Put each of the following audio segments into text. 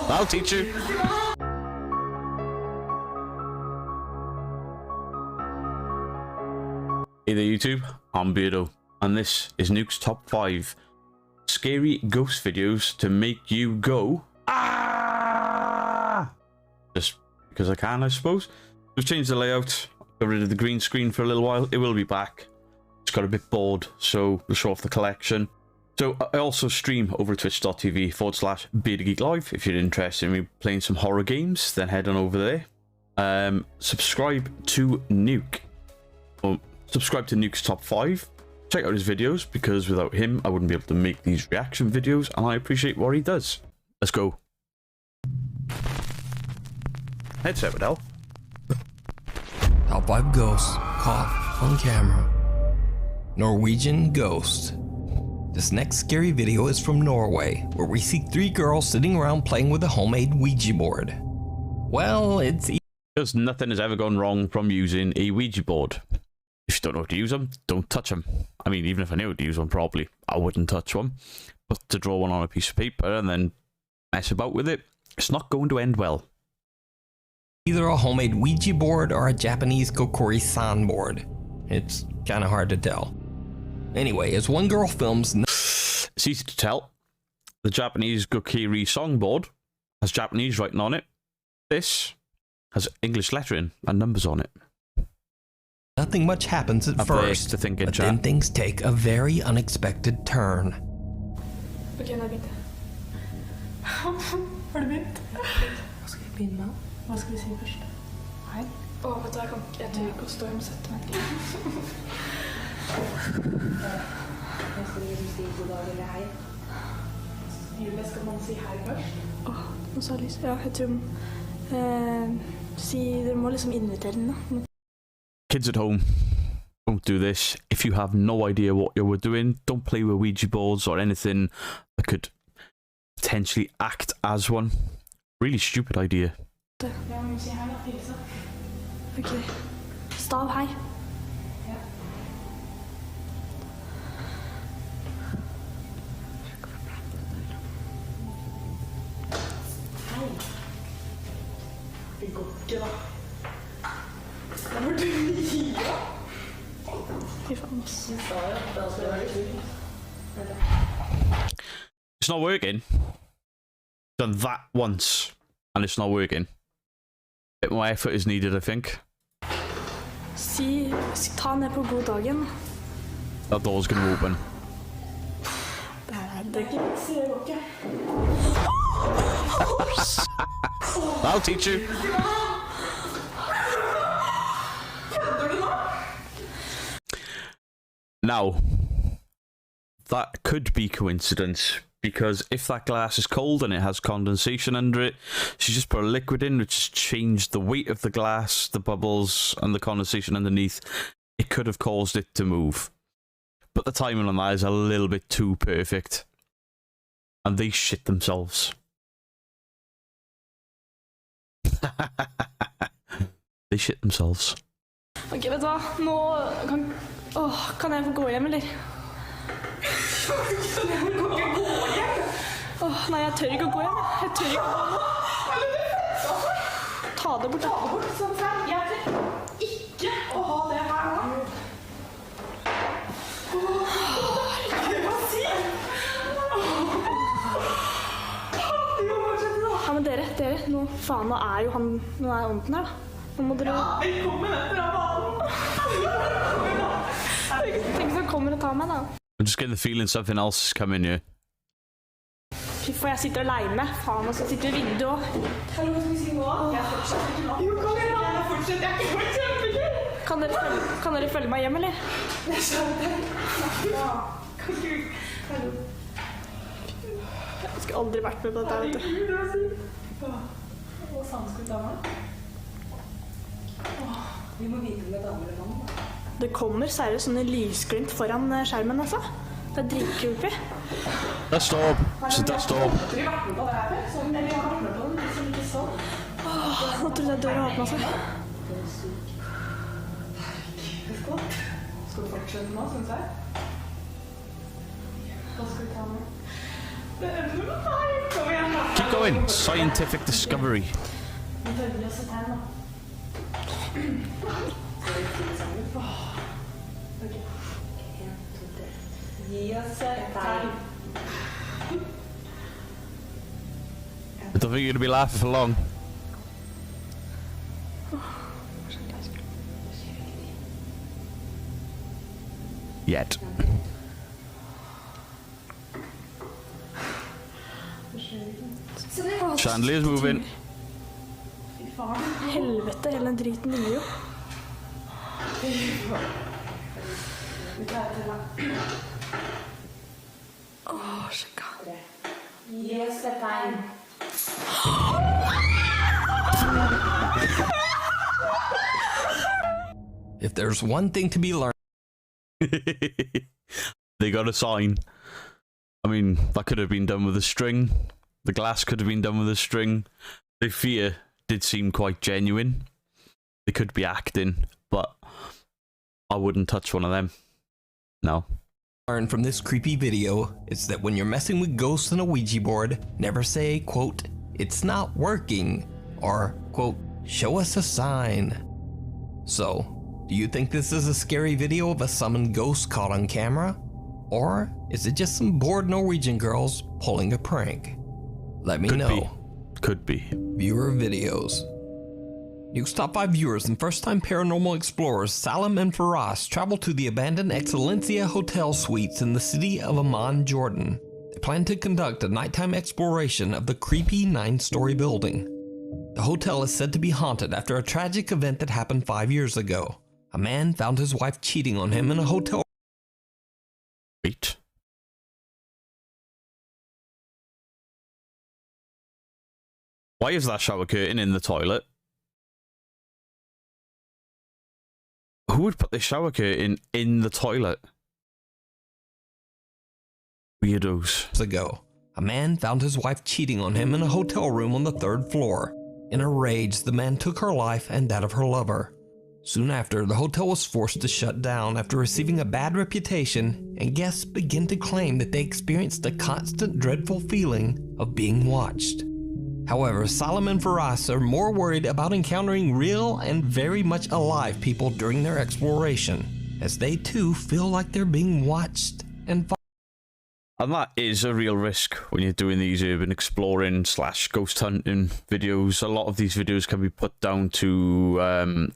I'll teach you. Hey there YouTube, I'm Beardo, and this is Nuke's top 5 scary ghost videos to make you go ah! Just because I can, I suppose. We've changed the layout, got rid of the green screen for a little while. It will be back. Just got a bit bored, so we'll show off the collection. So I also stream over twitch.tv/BeardoGeekLive. If you're interested in me playing some horror games, then head on over there. Subscribe to Nuke. Subscribe to Nuke's top 5. Check out his videos, because without him I wouldn't be able to make these reaction videos, and I appreciate what he does. Let's go. Headset with L. Top 5 ghosts caught on camera. Norwegian ghost. This next scary video is from Norway, where we see 3 girls sitting around playing with a homemade Ouija board. Well, it's because nothing has ever gone wrong from using a Ouija board. If you don't know how to use them, don't touch them. I mean, even if I knew how to use one properly, I wouldn't touch one. But to draw one on a piece of paper and then mess about with it, it's not going to end well. either a homemade Ouija board or a Japanese kokori san board. It's kind of hard to tell. Anyway, as one girl films... It's easy to tell. The Japanese kokiri songboard has Japanese writing on it. This has English lettering and numbers on it. Nothing much happens at first, but then things take a very unexpected turn. Okay, nå begynte jeg. Har du begynt? Hva skal vi begynne med? Hva skal vi si først? Hei. Åh, vet du, jeg tør ikke å stå hjemme og sette meg. Hva skal du si god dag eller hei? Skal man si hei først? Åh, nå sa Lise. Ja, jeg tror dere må liksom invitere den da. Kids at home, don't do this. If you have no idea what you were doing, don't play with Ouija boards or anything that could potentially act as one. Really stupid idea. Okay. Stav, hei. Hei. Det går ikke da. Det var du mye. Fy faen. It's not working. Done that once and it's not working. A bit more effort is needed, I think. Ta ned på god dagen. That door's gonna open. Det går ikke. I'll teach you. Now, that could be coincidence, because if that glass is cold and it has condensation under it, she just put a liquid in which has changed the weight of the glass, the bubbles and the condensation underneath. It could have caused it to move. But the timing on that is a little bit too perfect. And they shit themselves. They shit themselves. Ok, vet du hva? Nå kan jeg få gå hjem, eller? Kan jeg gå hjem? Nei, jeg tør ikke å gå hjem. Jeg tør ikke å gå hjem. Ta det bort, da. Sånn her. Jeg tør ikke å ha det her nå. Hva sier du? Ja, men dere, nå faen, nå er jo han, nå er ånden her, da. Nå må dere... Ja, velkommen etter av banen! Tenk så kommer og tar meg, da. I'm just getting the feeling something else is coming here. Fy, for jeg sitter alene. Faen, og så sitter i vinduet også. Hallo, hva skal vi si nå? Jeg fortsetter ikke nå. Jo, kom igjen da! Jeg fortsetter, jeg er ikke fortsetter. Kan dere følge meg hjem, eller? Jeg skjønner det. Ja. Kan du... Hallo. Jeg skulle aldri vært med på dette, vet du. Herregud, hva sier du? Hva faen skal du ta meg? Vi må vite om det er dame eller mann. Det kommer seriøst sånne lysglimt foran skjermen, altså. Det er dritkult. Der står. Så der står. Har du vært med på det her? Sånn, eller jeg har vært med på den, liksom ikke sånn. Nå trodde jeg døra åpnet seg. Herregud, godt. Skal du fortsette nå, synes jeg? Keep going. Scientific discovery. I don't think you're gonna be laughing for long. Yet. Chandler's moving. Helvete, hela den driten ligger jo. Åh, sjekka. Yes, the time. If there's one thing to be learned, They got a sign. I mean, that could have been done with a string. The glass could have been done with a string. The fear did seem quite genuine. They could be acting, but I wouldn't touch one of them. No. from this creepy video is that when you're messing with ghosts on a Ouija board, never say, quote, "It's not working," or, quote, "Show us a sign." So, do you think this is a scary video of a summoned ghost caught on camera? Or is it just some bored Norwegian girls pulling a prank? Let me know. Could be. Viewer videos. Nuke's top 5 viewers and first-time paranormal explorers Salim and Faraz travel to the abandoned Excellencia Hotel Suites in the city of Amman, Jordan. They plan to conduct a nighttime exploration of the creepy 9-story building. The hotel is said to be haunted after a tragic event that happened 5 years ago. A man found his wife cheating on him in a hotel. Wait. Why is that shower curtain in the toilet? Who would put the shower curtain in the toilet? Weirdos. Ago, a man found his wife cheating on him in a hotel room on the 3rd floor. In a rage, the man took her life and that of her lover. Soon after, the hotel was forced to shut down after receiving a bad reputation, and guests began to claim that they experienced a constant dreadful feeling of being watched. However, Salim and Faraz are more worried about encountering real and very much alive people during their exploration, as they too feel like they're being watched and followed. And that is a real risk when you're doing these urban exploring / ghost hunting videos. A lot of these videos can be put down to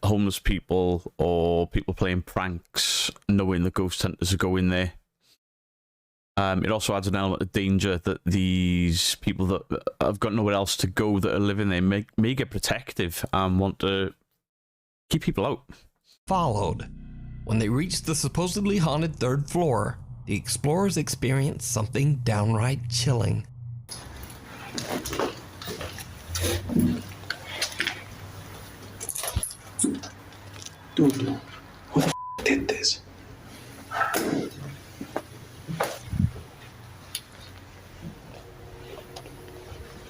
homeless people or people playing pranks, knowing the ghost hunters are going there. It also adds an element of danger that these people that have got nowhere else to go that are living there may get protective and want to keep people out. Followed. When they reached the supposedly haunted 3rd floor, the explorers experienced something downright chilling. Dude, who the f did this?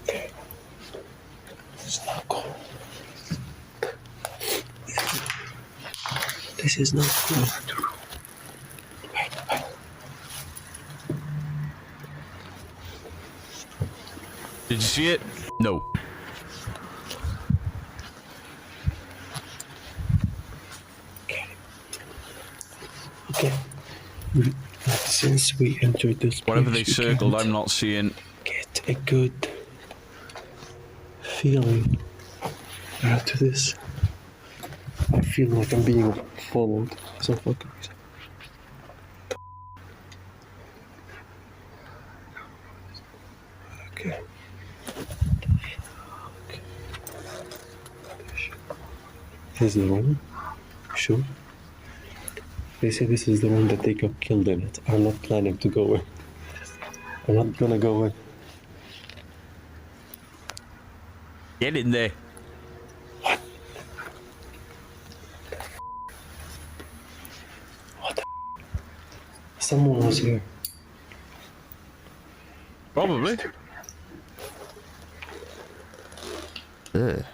Okay. This is not cool. This is not cool. Did you see it? No. Okay. Since we entered this place, Whatever they circled, I'm not seeing. Get a good feeling after this. I feel like I'm being followed for some fucking reason. Okay. This is the room? Sure. They say this is the room that they got killed in it. I'm not planning to go in. I'm not gonna go in. Get in there. What the Someone was here. Probably. Ugh.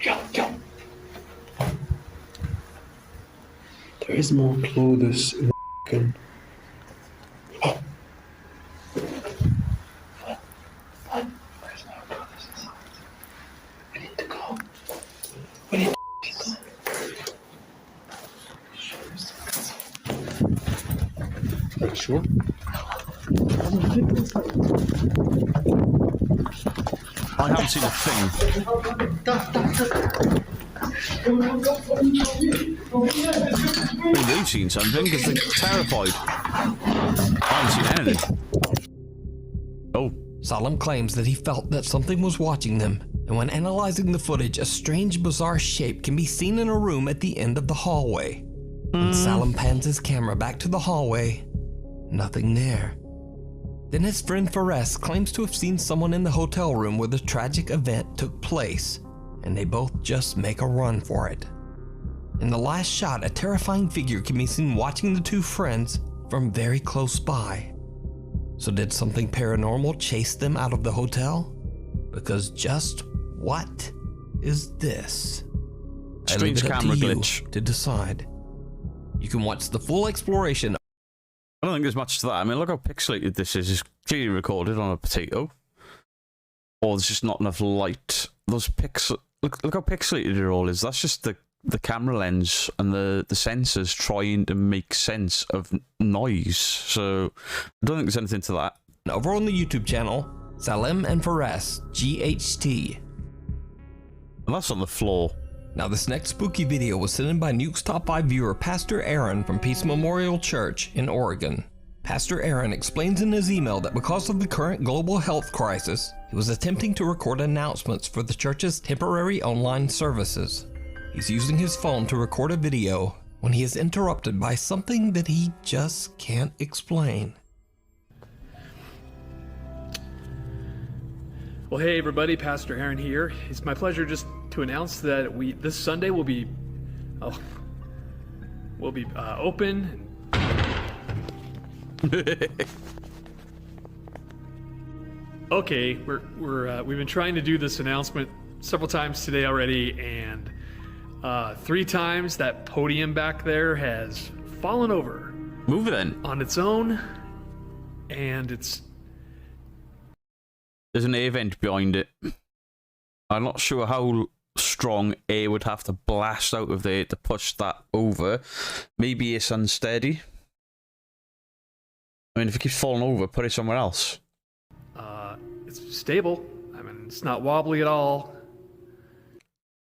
Yo. There is more clothes in the Sure. I haven't seen a thing. Maybe they've seen something because they're terrified. I haven't seen anything. Oh. Salem claims that he felt that something was watching them, and when analyzing the footage, a strange, bizarre shape can be seen in a room at the end of the hallway. When Salem pans his camera back to the hallway, nothing there. Then his friend Fares claims to have seen someone in the hotel room where the tragic event took place, and they both just make a run for it. In the last shot, a terrifying figure can be seen watching the two friends from very close by. So did something paranormal chase them out of the hotel? Because just what is this? I leave Strange it up camera to you glitch. to decide. You can watch the full exploration. I don't think there's much to that. I mean, look how pixelated this is. It's clearly recorded on a potato. Or there's just not enough light. Those pixel... Look how pixelated it all is. That's just the camera lens and the sensors trying to make sense of noise. So, I don't think there's anything to that. Over on the YouTube channel, Salem and Fares, GHT. And that's on the floor. Now this next spooky video was sent in by Nuke's top 5 viewer, Pastor Aaron from Peace Memorial Church in Oregon. Pastor Aaron explains in his email that because of the current global health crisis, he was attempting to record announcements for the church's temporary online services. He's using his phone to record a video when he is interrupted by something that he just can't explain. Well, hey everybody, Pastor Aaron here. It's my pleasure just to announce that this Sunday we'll be open. Okay, we've been trying to do this announcement several times today already, and 3 times that podium back there has fallen over. Move it then. On its own, and There's an air vent behind it. I'm not sure how strong air would have to blast out of there to push that over. Maybe it's unsteady. I mean, if it keeps falling over, put it somewhere else. it's stable. I mean, it's not wobbly at all.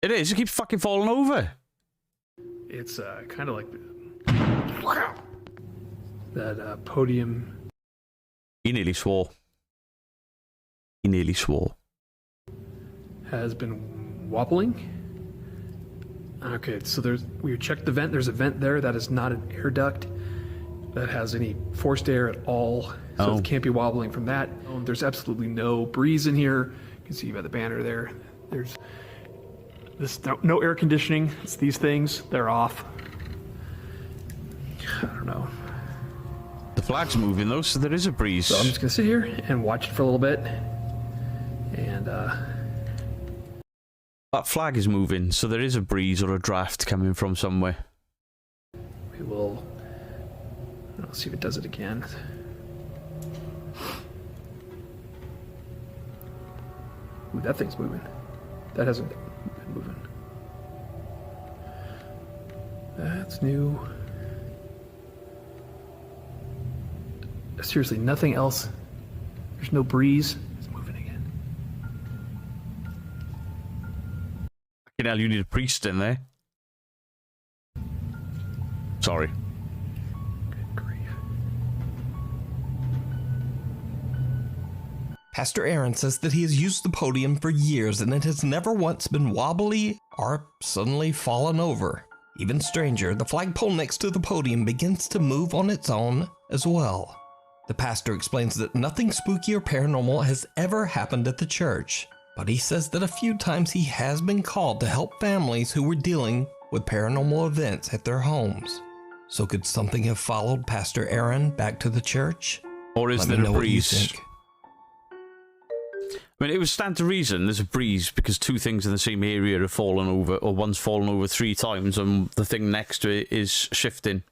It is. It keeps fucking falling over. It's kind of like that podium. He nearly swore. He nearly swore. Has been wobbling. Okay, so we checked the vent. There's a vent there that is not an air duct that has any forced air at all. So it can't be wobbling from that. There's absolutely no breeze in here. You can see by the banner there. There's no air conditioning. It's these things. They're off. I don't know. The flag's moving though, so there is a breeze. So I'm just gonna sit here and watch it for a little bit. And that flag is moving, so there is a breeze or a draft coming from somewhere. we will. I'll see if it does it again. Ooh, that thing's moving. That hasn't been moving. That's new. Seriously, nothing else. There's no breeze. It's moving again. Fucking hell, you need a priest in there. Sorry. Good grief. Pastor Aaron says that he has used the podium for years and it has never once been wobbly or suddenly fallen over. Even stranger, the flagpole next to the podium begins to move on its own as well. The pastor explains that nothing spooky or paranormal has ever happened at the church, but he says that a few times he has been called to help families who were dealing with paranormal events at their homes. So could something have followed Pastor Aaron back to the church? Or is Let me there know a what you breeze? think. I mean, it would stand to reason there's a breeze because 2 things in the same area have fallen over, or one's fallen over 3 times and the thing next to it is shifting.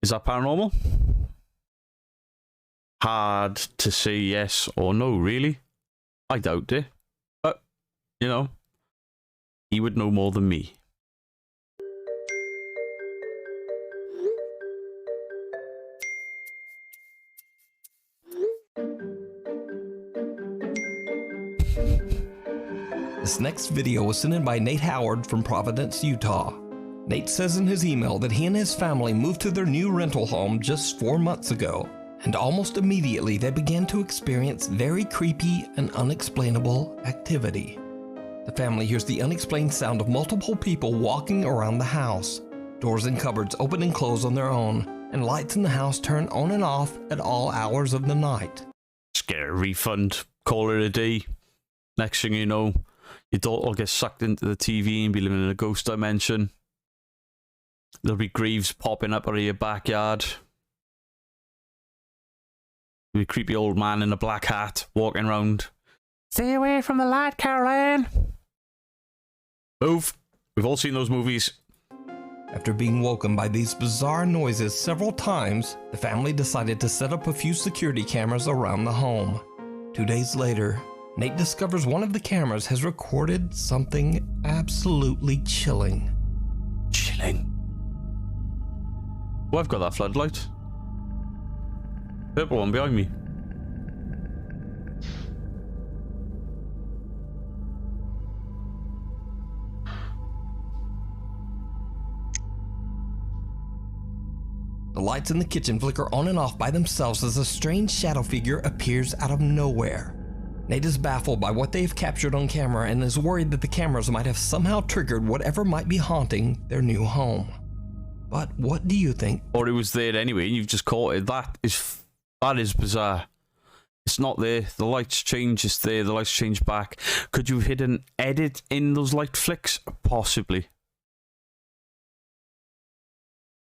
Is that paranormal? Hard to say yes or no, really. I doubt it. But, you know, he would know more than me. This next video was sent in by Nate Howard from Providence, Utah. Nate says in his email that he and his family moved to their new rental home just 4 months ago, and almost immediately they began to experience very creepy and unexplainable activity. The family hears the unexplained sound of multiple people walking around the house. Doors and cupboards open and close on their own, and lights in the house turn on and off at all hours of the night. Just get a refund, call it a day. Next thing you know, your daughter will get sucked into the TV and be living in a ghost dimension. There'll be graves popping up out of your backyard. There'll be a creepy old man in a black hat walking around. Stay away from the light, Caroline. Move. We've all seen those movies. After being woken by these bizarre noises several times, the family decided to set up a few security cameras around the home. 2 days later, Nate discovers one of the cameras has recorded something absolutely chilling. Chilling. Oh, I've got that floodlight. Purple one behind me. The lights in the kitchen flicker on and off by themselves as a strange shadow figure appears out of nowhere. Nate is baffled by what they have captured on camera and is worried that the cameras might have somehow triggered whatever might be haunting their new home. But what do you think? Or it was there anyway, and you've just caught it. That is bizarre. It's not there. The lights change, it's there. The lights change back. Could you hit an edit in those light flicks? Possibly.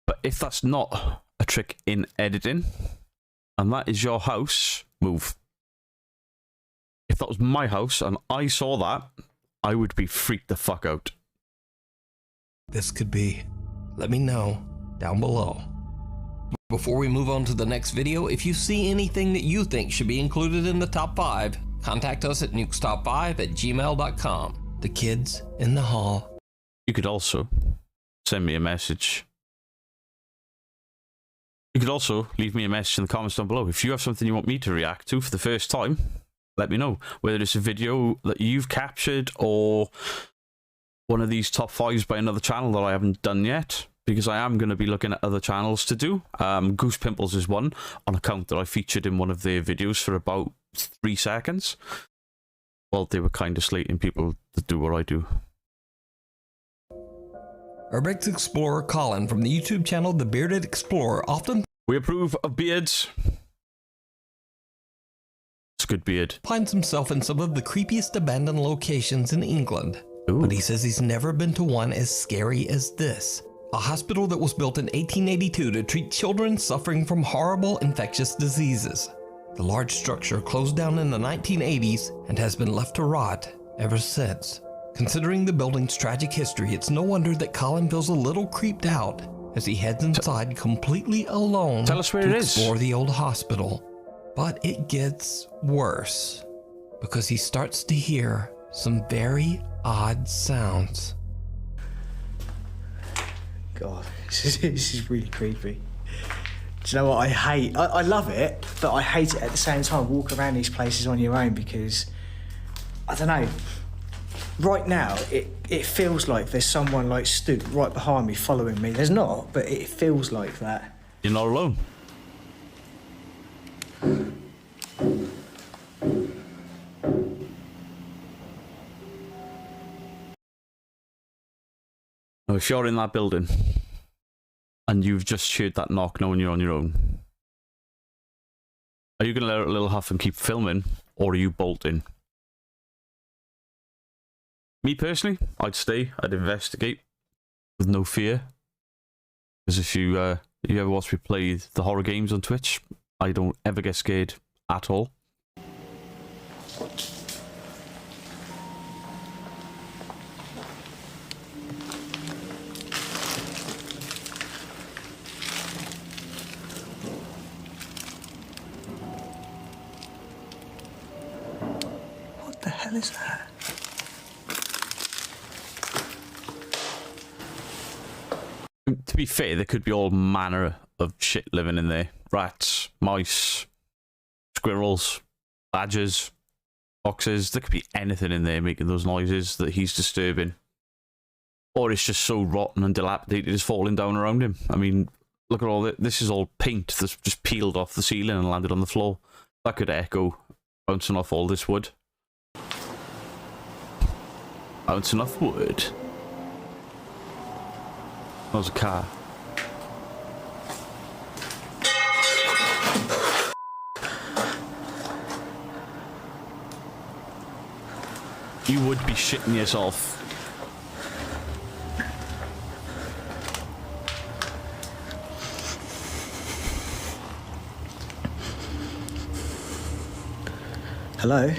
But if that's not a trick in editing, and that is your house, move. If that was my house and I saw that, I would be freaked the fuck out. This could be. Let me know down below. Before we move on to the next video, if you see anything that you think should be included in the top 5, contact us at nukestop5@gmail.com. The kids in the hall. You could also send me a message. You could also leave me a message in the comments down below. If you have something you want me to react to for the first time, let me know. Whether it's a video that you've captured or one of these top 5s by another channel that I haven't done yet, because I am going to be looking at other channels to do. Goose Pimples is one, on account that I featured in one of their videos for about 3 seconds. Well, they were kind of slating people to do what I do. Urbex Explorer Colin from the YouTube channel The Bearded Explorer often We approve of beards. It's a good beard. finds himself in some of the creepiest abandoned locations in England. Ooh. But he says he's never been to one as scary as this. A hospital that was built in 1882 to treat children suffering from horrible infectious diseases. The large structure closed down in the 1980s and has been left to rot ever since. Considering the building's tragic history, it's no wonder that Colin feels a little creeped out as he heads inside completely alone Tell us where to it is. explore the old hospital. But it gets worse because he starts to hear some very odd sounds. God, this is really creepy. Do you know what I hate? I love it, but I hate it at the same time. Walk around these places on your own because, I don't know, right now it feels like there's someone like stood right behind me following me. There's not, but it feels like that. You're not alone. Now, if you're in that building and you've just heard that knock knowing you're on your own, are you going to let it a little huff and keep filming, or are you bolting? Me personally, I'd stay, I'd investigate with no fear. Because if you ever watch me play the horror games on Twitch, I don't ever get scared at all. What the hell is that? To be fair, there could be all manner of shit living in there. Rats, mice, squirrels, badgers, boxes. There could be anything in there making those noises that he's disturbing. Or it's just so rotten and dilapidated it's falling down around him. I mean, look at all this. This is all paint that's just peeled off the ceiling and landed on the floor. That could echo bouncing off all this wood. Bouncing off wood. That was a car. You would be shitting yourself. Hello?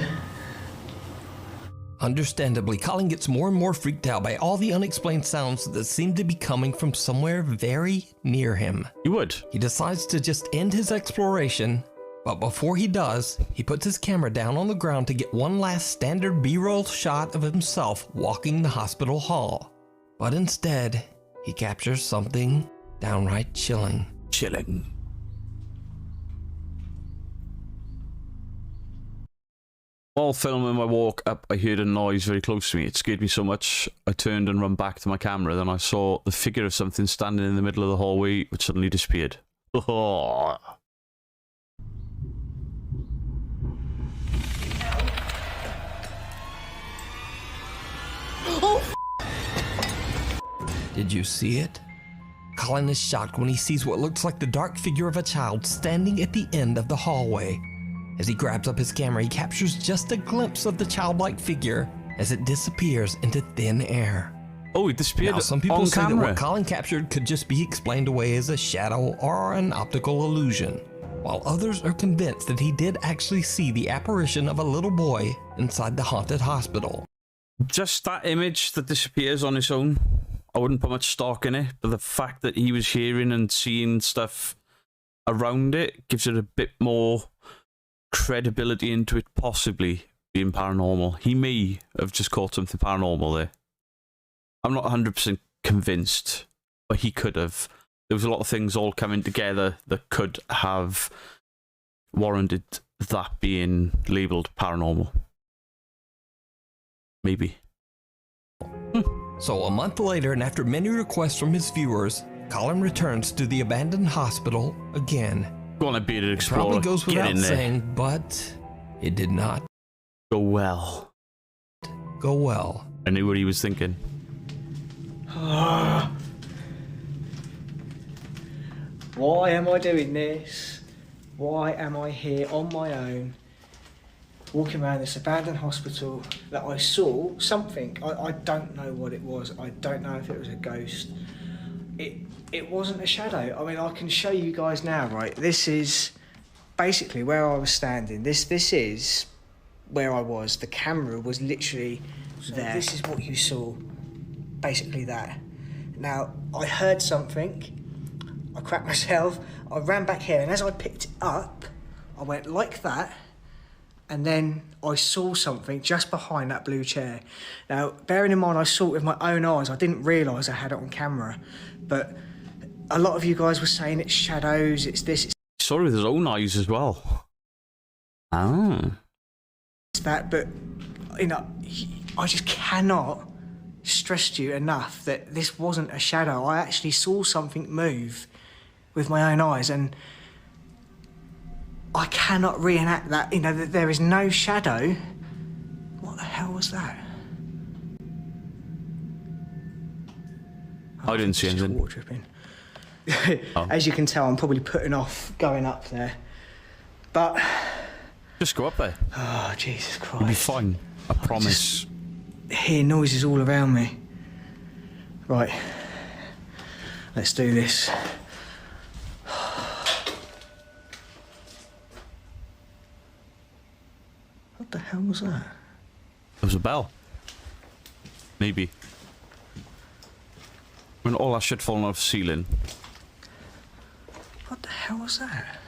Understandably, Colin gets more and more freaked out by all the unexplained sounds that seem to be coming from somewhere very near him. You would. He decides to just end his exploration, but before he does, he puts his camera down on the ground to get one last standard B-roll shot of himself walking the hospital hall. But instead, he captures something downright chilling. Chilling. While filming my walk up, I heard a noise very close to me. It scared me so much, I turned and ran back to my camera. Then I saw the figure of something standing in the middle of the hallway, which suddenly disappeared. Oh. Did you see it? Colin is shocked when he sees what looks like the dark figure of a child standing at the end of the hallway. As he grabs up his camera, he captures just a glimpse of the childlike figure as it disappears into thin air. Oh, it disappeared. Now, some people on say camera. that what Colin captured could just be explained away as a shadow or an optical illusion, while others are convinced that he did actually see the apparition of a little boy inside the haunted hospital. Just that image that disappears on its own, I wouldn't put much stock in it, but the fact that he was hearing and seeing stuff around it gives it a bit more credibility into it possibly being paranormal. He may have just caught something paranormal there. I'm not 100% convinced, but he could have. There was a lot of things all coming together that could have warranted that being labelled paranormal. Maybe. So a month later, and after many requests from his viewers, Colin returns to the abandoned hospital again. Go on, a bearded explorer. Probably goes Get without in there. saying, but it did not Go well. go well. I knew what he was thinking. Why am I doing this? Why am I here on my own, walking around this abandoned hospital that I saw something? I don't know what it was. I don't know if it was a ghost. It wasn't a shadow. I mean, I can show you guys now, right? This is basically where I was standing. This is where I was. The camera was literally there. This is what you saw, basically that. Now, I heard something, I cracked myself, I ran back here, and as I picked it up, I went like that, and then I saw something just behind that blue chair. Now, bearing in mind I saw it with my own eyes, I didn't realise I had it on camera, but a lot of you guys were saying it's shadows, it's this, it's He saw it with his own eyes as well. Ah. that, but, you know, I just cannot stress to you enough that this wasn't a shadow. I actually saw something move with my own eyes, and I cannot reenact that, you know, that there is no shadow. What the hell was that? I didn't see It's just anything. water dripping. As you can tell, I'm probably putting off going up there. But, Just go up there. oh, Jesus Christ. You'll be fine. I promise. Hear noises all around me. Right. Let's do this. What the hell was that? There was a bell. Maybe. When all that shit falling off the ceiling. What the hell was that?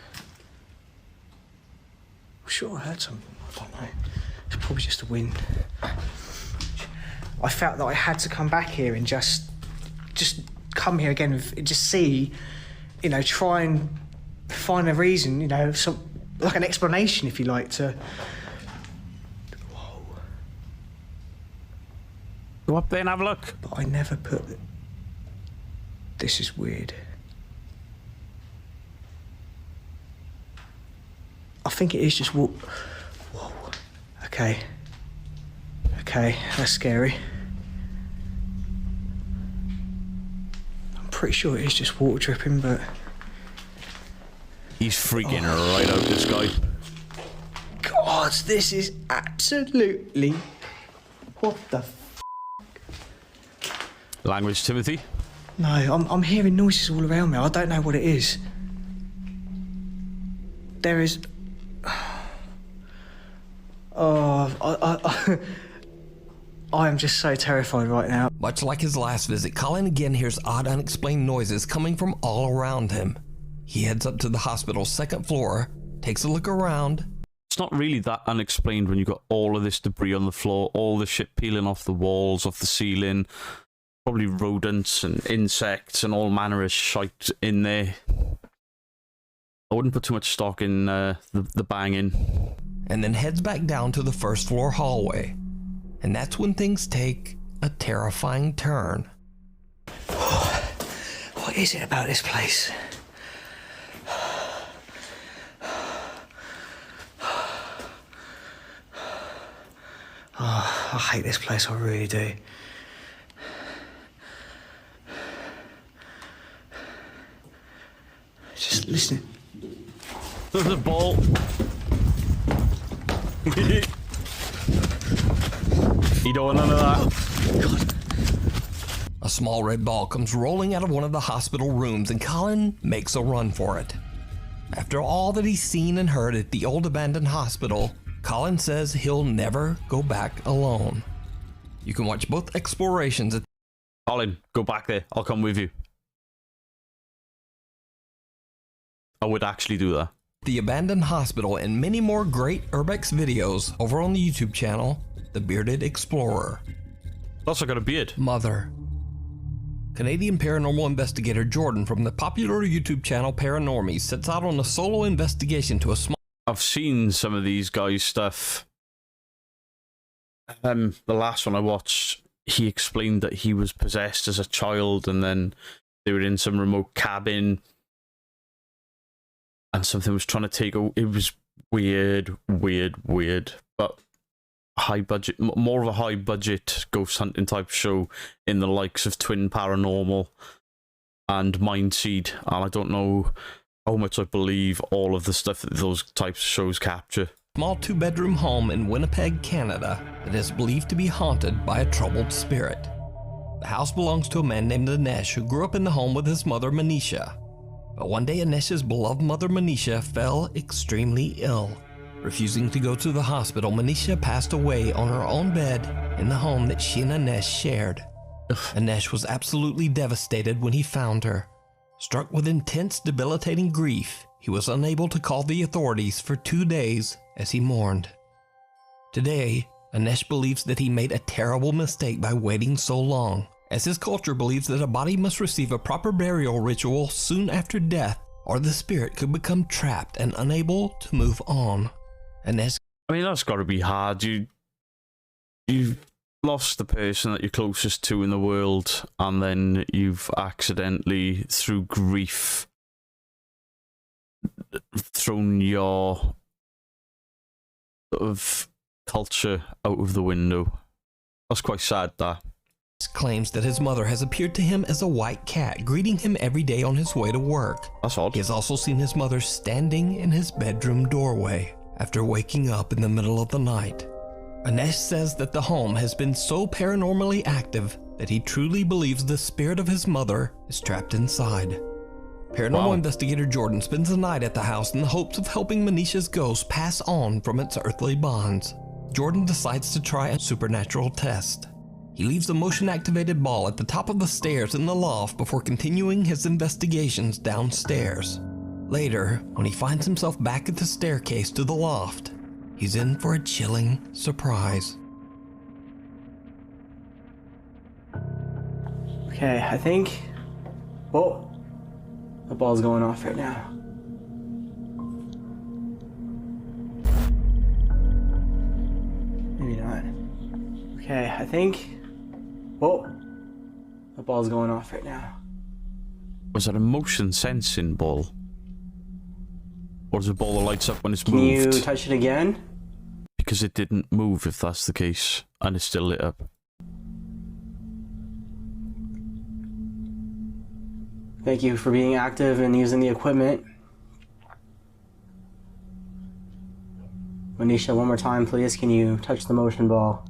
I'm sure I heard something. I don't know. It's probably just the wind. I felt that I had to come back here and just come here again and just see, you know, try and find a reason, you know, some like an explanation, if you like, to Go up there and have a look. But I never put... This is weird. I think it is just Whoa. Okay. Okay, that's scary. I'm pretty sure it is just water dripping, but... He's freaking right out, this guy. God, this is absolutely... What the f***? Language, Timothy? No, I'm hearing noises all around me. I don't know what it is. There is... Oh, I am just so terrified right now. Much like his last visit, Colin again hears odd, unexplained noises coming from all around him. He heads up to the hospital's second floor, takes a look around. It's not really that unexplained when you've got all of this debris on the floor, all the shit peeling off the walls, off the ceiling, probably rodents and insects and all manner of shite in there. I wouldn't put too much stock in the banging. And then heads back down to the first floor hallway. And that's when things take a terrifying turn. What is it about this place? Oh, I hate this place, I really do. Just listen. There's a ball. You don't want none of that. God. A small red ball comes rolling out of one of the hospital rooms and Colin makes a run for it. After all that he's seen and heard at the old abandoned hospital, Colin says he'll never go back alone. You can watch both explorations at... Colin, go back there. I'll come with you. I would actually do that. The abandoned hospital and many more great Urbex videos over on the YouTube channel, The Bearded Explorer. Also got a beard. Mother. Canadian paranormal investigator Jordan from the popular YouTube channel Paranormies sets out on a solo investigation to a small... I've seen some of these guys' stuff. The last one I watched, he explained that he was possessed as a child and then they were in some remote cabin and something was trying to take over. It was weird, but high budget, more of a high budget ghost hunting type show in the likes of Twin Paranormal and Mindseed, and I don't know how much I believe all of the stuff that those types of shows capture. Small two-bedroom home in Winnipeg, Canada that is believed to be haunted by a troubled spirit. The house belongs to a man named Anesh who grew up in the home with his mother Manisha. But one day Anesh's beloved mother Manisha fell extremely ill. Refusing to go to the hospital, Manisha passed away on her own bed in the home that she and Anesh shared. Anesh was absolutely devastated when he found her. Struck with intense, debilitating grief, he was unable to call the authorities for 2 days as he mourned. Today, Anesh believes that he made a terrible mistake by waiting so long, as his culture believes that a body must receive a proper burial ritual soon after death, or the spirit could become trapped and unable to move on. Anesh... I mean, that's got to be hard. You've lost the person that you're closest to in the world, and then you've accidentally, through grief, thrown your sort of culture out of the window. That's quite sad, that. Claims that his mother has appeared to him as a white cat, greeting him every day on his way to work. That's odd. He has also seen his mother standing in his bedroom doorway after waking up in the middle of the night. Anesh says that the home has been so paranormally active that he truly believes the spirit of his mother is trapped inside. Paranormal investigator Jordan spends the night at the house in the hopes of helping Manisha's ghost pass on from its earthly bonds. Jordan decides to try a supernatural test. He leaves a motion-activated ball at the top of the stairs in the loft before continuing his investigations downstairs. Later, when he finds himself back at the staircase to the loft, he's in for a chilling surprise. Okay, I think... Oh, the ball's going off right now. Maybe not. Okay, I think... Oh, the ball's going off right now. Was that a motion sensing ball? Or is it a ball that lights up when it's Can moved? you touch it again? Because it didn't move, if that's the case, and it's still lit up. Thank you for being active and using the equipment. Manisha, one more time, please. Can you touch the motion ball?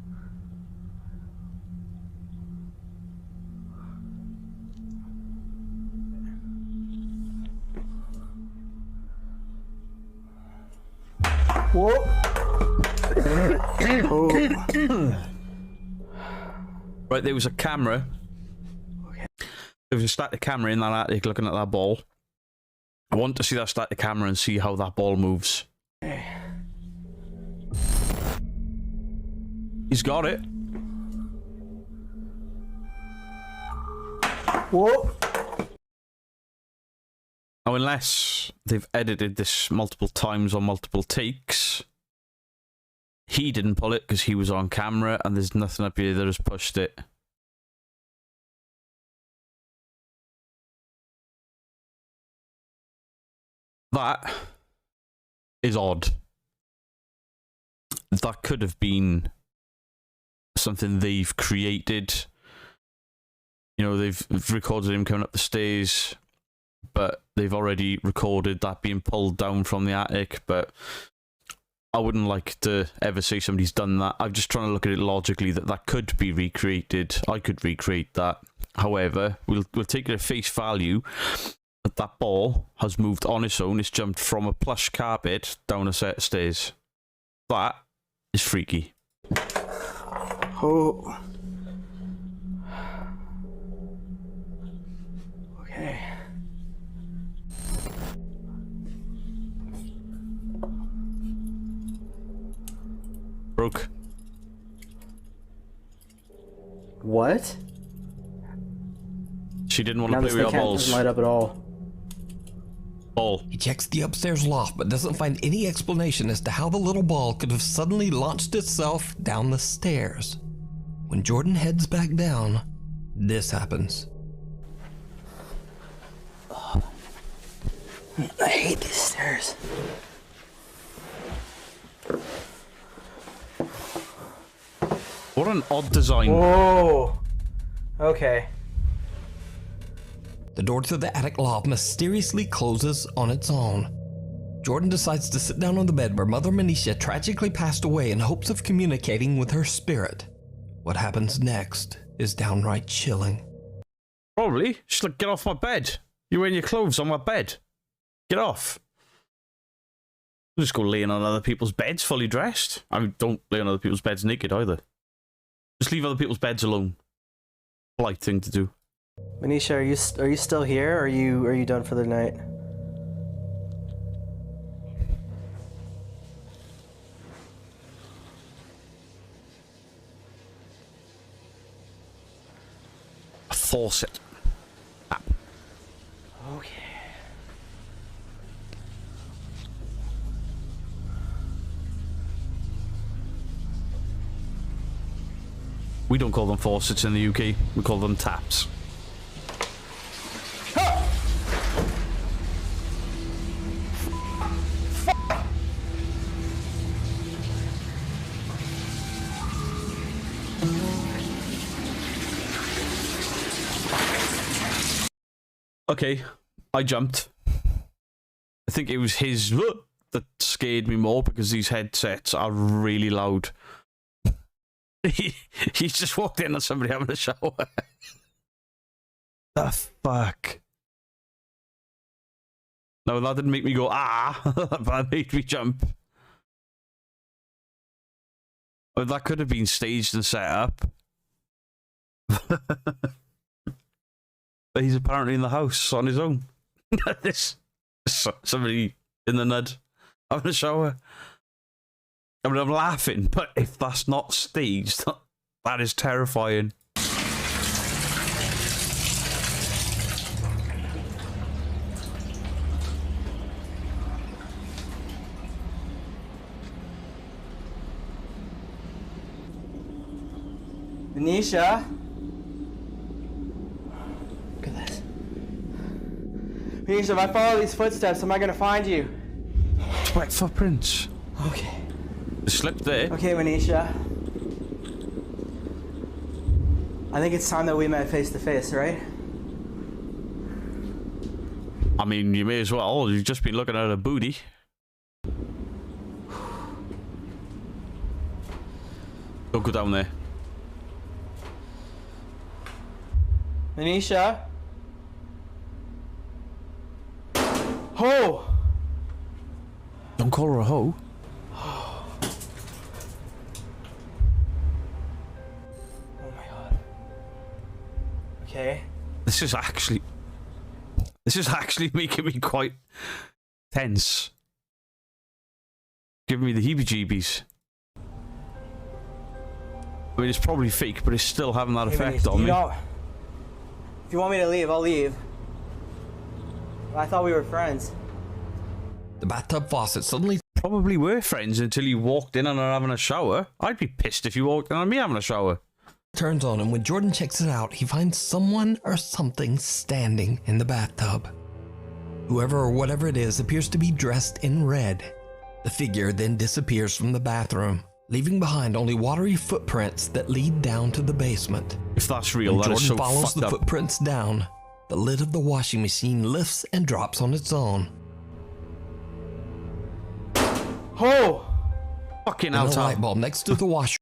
Whoa. Oh. Right, there was a camera. There was a static camera in that attic looking at that ball. I want to see that static camera and see how that ball moves. Okay. He's got it. Whoa. Now, unless they've edited this multiple times on multiple takes, he didn't pull it because he was on camera, and there's nothing up here that has pushed it. That is odd. That could have been something they've created. You know, they've recorded him coming up the stairs, but they've already recorded that being pulled down from the attic. But I wouldn't like to ever say somebody's done that. I'm just trying to look at it logically, that could be recreated. I could recreate that. However, we'll take it at face value that that ball has moved on its own. It's jumped from a plush carpet down a set of stairs. That is freaky. Oh. Okay. Broke. What? She didn't want Now to this play with thing your doesn't balls. light up at all. Ball. He checks the upstairs loft but doesn't find any explanation as to how the little ball could have suddenly launched itself down the stairs. When Jordan heads back down, this happens. Oh, I hate these stairs. What an odd design. Whoa. Okay. The door to the attic loft mysteriously closes on its own. Jordan decides to sit down on the bed where Mother Manisha tragically passed away in hopes of communicating with her spirit. What happens next is downright chilling. Probably. She's like, get off my bed. You're wearing your clothes on my bed. Get off. Don't just go laying on other people's beds fully dressed. I mean, don't lay on other people's beds naked either. Just leave other people's beds alone. Polite thing to do. Manisha, are you still here? Or are you done for the night? A faucet. Tap. Okay. We don't call them faucets in the UK. We call them taps. Okay, I jumped. I think it was his that scared me more because these headsets are really loud. He's just walked in on somebody having a shower. The fuck? No, that didn't make me go, ah, but that made me jump. Oh, that could have been staged and set up. But he's apparently in the house on his own. This somebody in the nud having a shower. I mean, I'm laughing, but if that's not staged, that is terrifying. Manisha? Nisha, if I follow these footsteps, am I gonna find you? It's wet footprints. Okay. It slipped there. Okay, Manisha. I think it's time that we met face to face, right? I mean, you may as well. You've just been looking at a booty. Don't go down there. Manisha? Ho! Don't call her a hoe. Oh my god. Okay. This is actually making me quite tense. Giving me the heebie-jeebies. I mean, it's probably fake, but it's still having that effect on me. If you want me to leave, I'll leave. I thought we were friends. The bathtub faucet suddenly Probably were friends until you walked in on her having a shower. I'd be pissed if you walked in on me having a shower. turns on, and when Jordan checks it out, he finds someone or something standing in the bathtub. Whoever or whatever it is appears to be dressed in red. The figure then disappears from the bathroom, leaving behind only watery footprints that lead down to the basement. If that's real, When that Jordan is so follows fucked the up. footprints down, the lid of the washing machine lifts and drops on its own. Oh! Fucking And hell, a Tom. light bulb next to the washer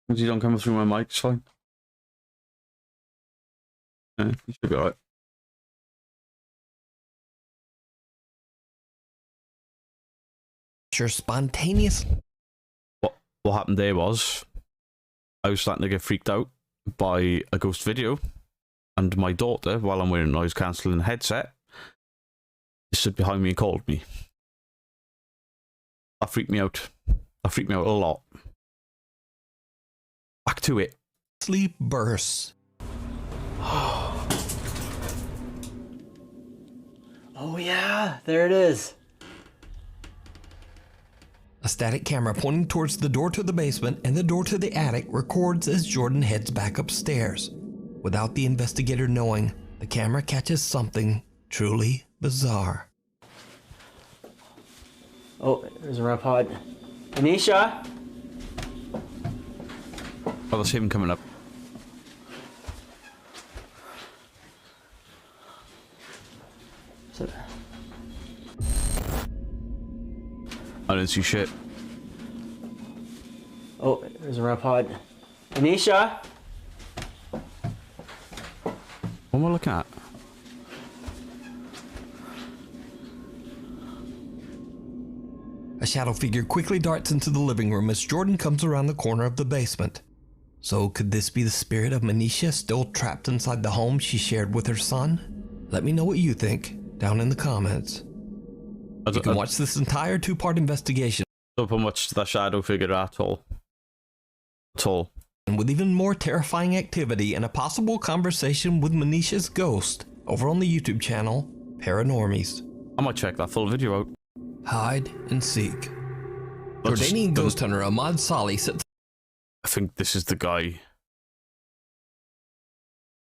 If you don't come through my mic, it's fine. Yeah, you should be alright. spontaneous. What happened there was, I was starting to get freaked out by a ghost video, and my daughter, while I'm wearing a noise cancelling headset, stood behind me and called me. That freaked me out. That freaked me out a lot. Back to it. Sleep bursts. Oh yeah, there it is. A static camera pointing towards the door to the basement and the door to the attic records as Jordan heads back upstairs. Without the investigator knowing, the camera catches something truly bizarre. Oh, there's a REM pod. Anisha? Oh, that's him coming up. So, I didn't see shit. oh, there's a REM pod. Anisha? What am I looking at? A shadow figure quickly darts into the living room as Jordan comes around the corner of the basement. So could this be the spirit of Manisha still trapped inside the home she shared with her son? Let me know what you think down in the comments. You can watch this entire two-part investigation. Don't put much to that shadow figure at all. At all. And with even more terrifying activity and a possible conversation with Manisha's ghost over on the YouTube channel, Paranormies. I might check that full video out. Hide and seek. Let's Jordanian just- ghost hunter Ahmad Salih sits. I think this is the guy.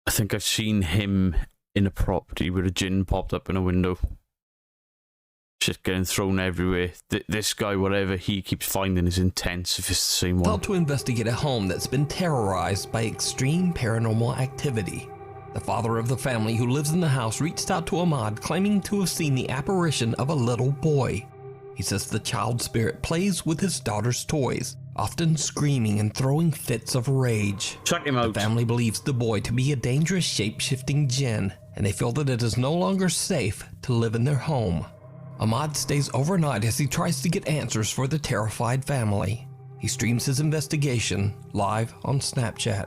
I think I've seen him in a property where a djinn popped up in a window. Shit getting thrown everywhere. This guy, whatever he keeps finding, is intense if it's the same one. Out to investigate a home that's been terrorized by extreme paranormal activity. The father of the family who lives in the house reached out to Ahmad, claiming to have seen the apparition of a little boy. He says the child spirit plays with his daughter's toys, often screaming and throwing fits of rage. Check him out. The family believes the boy to be a dangerous shape-shifting jinn, and they feel that it is no longer safe to live in their home. Ahmad stays overnight as he tries to get answers for the terrified family. He streams his investigation live on Snapchat.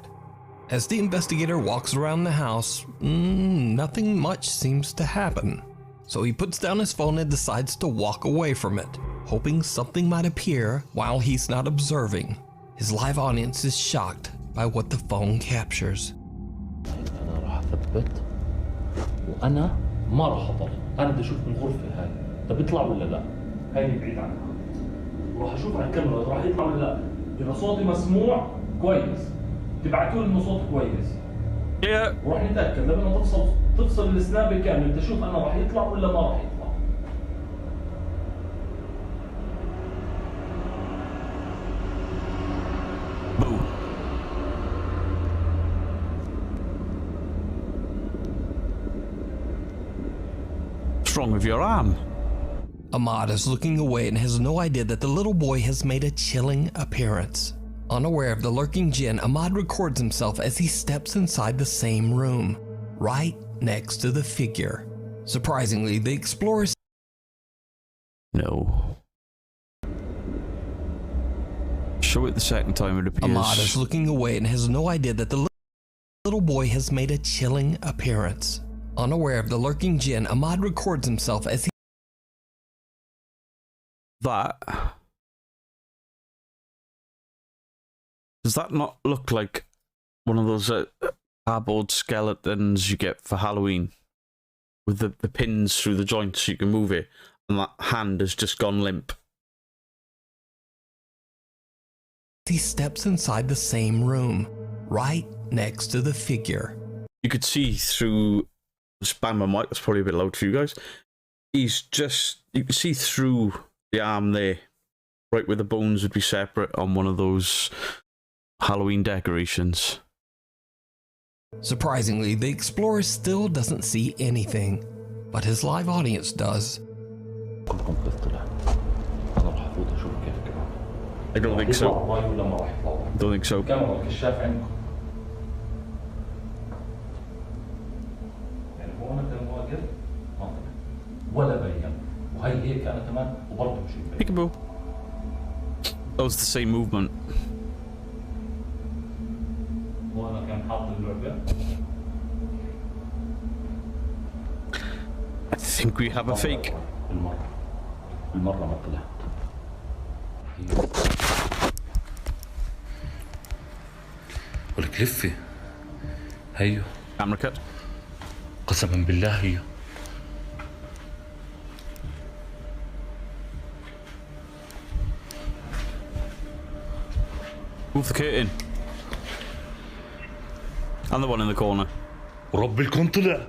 As the investigator walks around the house, nothing much seems to happen. So he puts down his phone and decides to walk away from it, hoping something might appear while he's not observing. His live audience is shocked by what the phone captures. أنا راح أثبت وأنا ما راح أضل. أنا بدي أشوف من الغرفة هاي. طب يطلع ولا لا؟ هاي بعيد عنها. وراح أشوف على الكاميرا راح يطلع ولا لا؟ إذا صوتي مسموع كويس تبعتوا لي إنه صوت كويس. وراح نتأكد لما تفصل السناب بالكامل تشوف أنا راح يطلع ولا ما راح يطلع. Boo. What's wrong with your arm? Ahmad is looking away and has no idea that the little boy has made a chilling appearance. Unaware of the lurking jinn, Ahmad records himself as he steps inside the same room, right next to the figure. Surprisingly, the explorers... No. Show it the second time it appears. Ahmad is looking away and has no idea that the little boy has made a chilling appearance. Unaware of the lurking jinn, Ahmad records himself as he... That... Does that not look like one of those cardboard skeletons you get for Halloween? With the pins through the joints so you can move it, and that hand has just gone limp. He steps inside the same room, right next to the figure. You could see through... Just bang my mic, that's probably a bit loud for you guys. He's just... You can see through the arm there, right where the bones would be separate on one of those Halloween decorations. Surprisingly, the explorer still doesn't see anything, but his live audience does. I don't think so. Don't think so. Peekaboo. That was the same movement. I think we have a fake. ولك لفي هيو Camera cut. قسما بالله هي Move the curtain. And the one in the corner. ورب الكون طلع.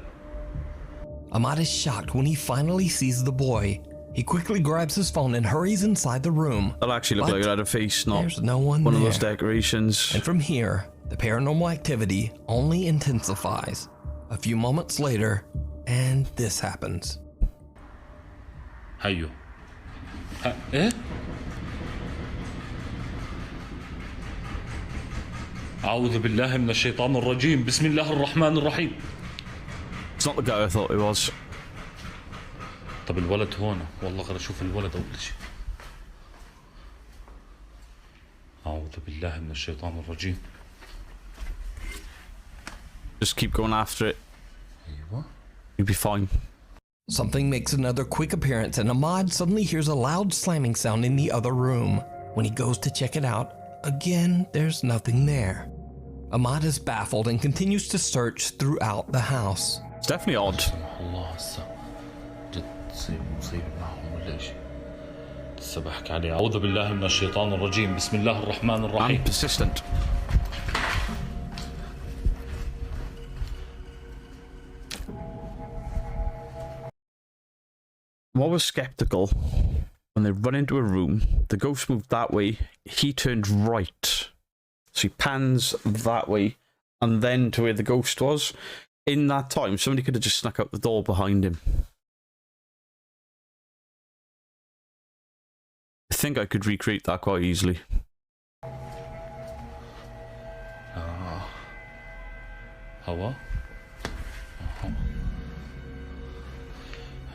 Ahmad is shocked when he finally sees the boy. He quickly grabs his phone and hurries inside the room. That actually looked like it had a face, not there's no one of there. those decorations. And from here, the paranormal activity only intensifies. A few moments later, and this happens. هيو ايه أعوذ بالله من الشيطان الرجيم بسم الله الرحمن الرحيم. It's not the guy I thought it was. طب الولد هون والله غير اشوف الولد اول شيء. أعوذ بالله من الشيطان الرجيم. Just keep going after it. أيوة. You'll be fine. Something makes another quick appearance and Ahmad suddenly hears a loud slamming sound in the other room. When he goes to check it out, again, there's nothing there. Ahmad is baffled and continues to search throughout the house. It's definitely odd. الله هسه جد تصير مصيبة معهم ولا إيش؟ هسه بحكي عليه أعوذ بالله من الشيطان الرجيم بسم الله الرحمن الرحيم. And persistent. I'm always skeptical when they run into a room, the ghost moved that way, he turned right. So he pans that way and then to where the ghost was. In that time, somebody could have just snuck out the door behind him. I think I could recreate that quite easily. هوا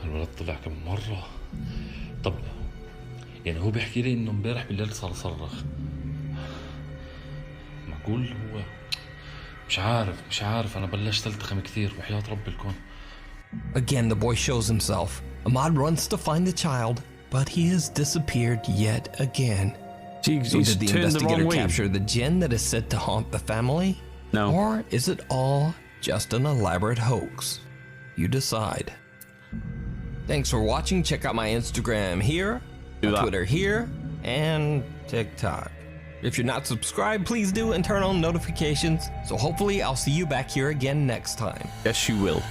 الولد طلع كم مرة. طب يعني هو بيحكي لي انه امبارح بالليل صار صرخ. معقول هو مش عارف انا بلشت التخم كثير وحياة رب الكون. Again the boy shows himself. Ahmad runs to find the child, but he has disappeared yet again. He's So did the turned the investigator wrong way. capture the jinn that is said to haunt the family? No. Or is it all just an elaborate hoax? You decide. Thanks for watching. Check out my Instagram here, Do my that. Twitter here, and TikTok. If you're not subscribed, please do and turn on notifications. So hopefully I'll see you back here again next time. Yes, you will.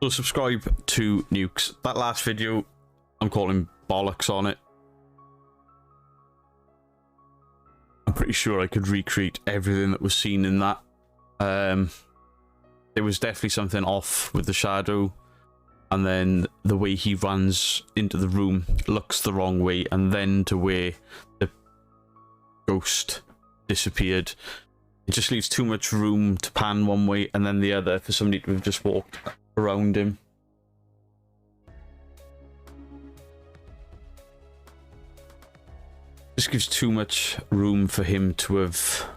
So subscribe to Nukes. That last video, I'm calling bollocks on it. I'm pretty sure I could recreate everything that was seen in that. There was definitely something off with the shadow, and then the way he runs into the room looks the wrong way, and then to where the ghost disappeared, it just leaves too much room to pan one way and then the other for somebody to have just walked around him. This gives too much room for him to have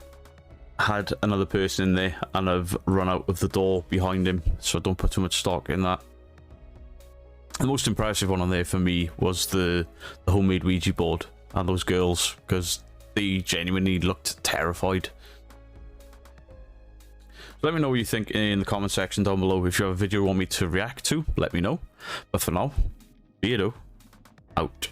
had another person in there and have run out of the door behind him, so don't put too much stock in that. The most impressive one on there for me was the homemade Ouija board and those girls, because they genuinely looked terrified. So let me know what you think in the comment section down below. If you have a video you want me to react to, let me know. But for now, Beardo out.